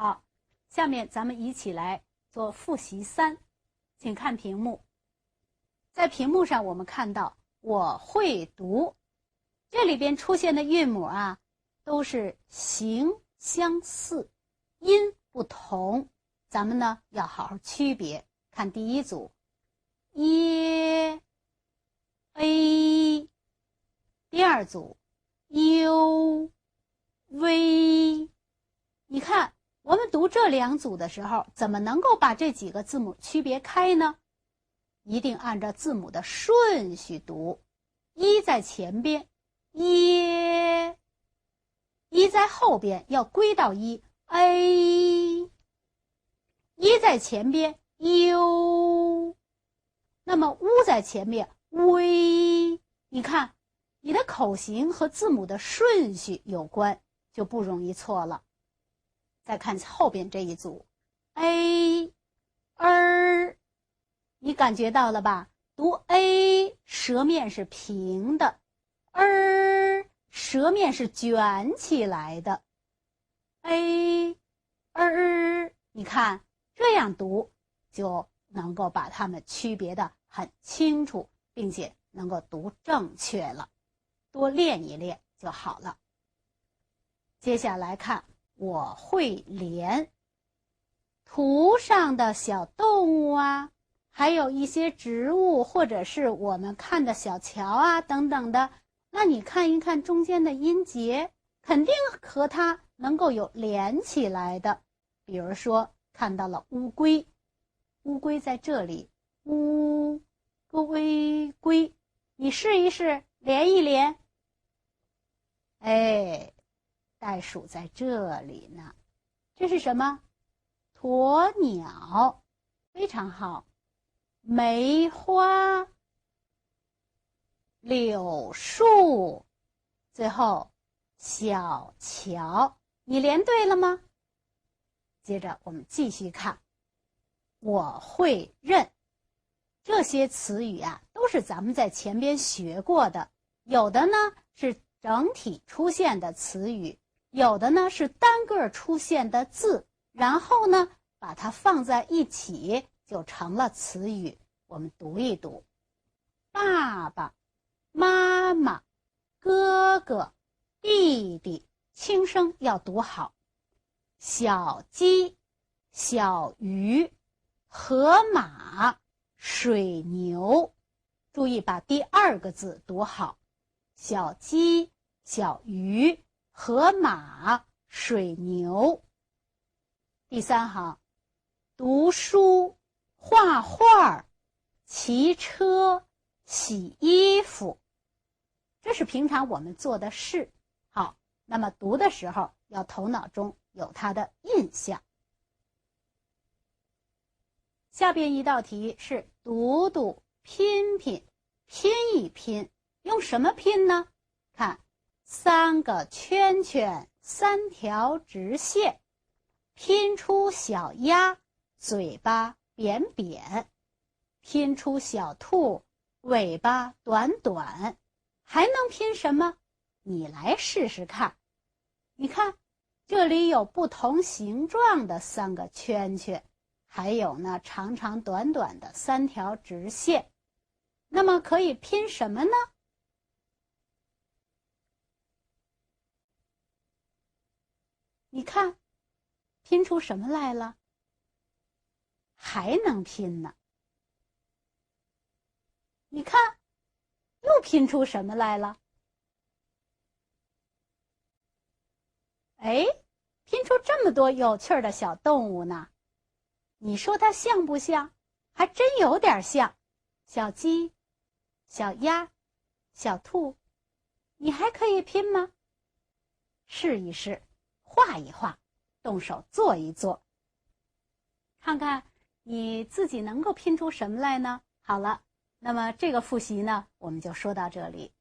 好，下面咱们一起来做复习3，请看屏幕。在屏幕上我们看到我会读，这里边出现的韵母啊，都是形相似，音不同，咱们呢要好好区别。看第一组，耶 a， 第二组 u v。 你看我们读这2组的时候，怎么能够把这几个字母区别开呢？一定按照字母的顺序读，一在前边，耶；一在后边，要归到一 ，a； 一在前边 ，u； 那么乌在前面 ，v。你看，你的口型和字母的顺序有关，就不容易错了。再看后边这一组 ，a、你感觉到了吧？读 a， 舌面是平的，舌面是卷起来的。a， 你看这样读就能够把它们区别得很清楚，并且能够读正确了。多练一练就好了。接下来看我会连，图上的小动物啊，还有一些植物，或者是我们看的小桥啊等等的，那你看一看中间的音节，肯定和它能够有连起来的。比如说看到了乌龟，乌龟在这里，乌龟龟，你试一试连一连。哎，袋鼠在这里呢，这是什么？鸵鸟，非常好。梅花，柳树，最后小桥，你连对了吗？接着我们继续看，我会认。这些词语啊，都是咱们在前边学过的，有的呢是整体出现的词语，有的呢是单个出现的字，然后呢把它放在一起就成了词语。我们读一读：爸爸、妈妈、哥哥、弟弟，轻声要读好。小鸡、小鱼、河马、水牛，注意把第2个字读好。小鸡、小鱼、河马、水牛。第3行，读书、画画、骑车、洗衣服，这是平常我们做的事。好，那么读的时候要头脑中有它的印象。下边一道题是读读、拼拼，拼一拼，用什么拼呢？看，3个圈圈，3条直线，拼出小鸭，嘴巴扁扁，拼出小兔，尾巴短短，还能拼什么？你来试试看。你看，这里有不同形状的3个圈圈，还有呢长长短短的3条直线，那么可以拼什么呢？你看，拼出什么来了？还能拼呢。你看，又拼出什么来了？哎，拼出这么多有趣的小动物呢。你说它像不像？还真有点像。小鸡、小鸭、小兔，你还可以拼吗？试一试，画一画，动手做一做，看看你自己能够拼出什么来呢？好了，那么这个复习呢，我们就说到这里。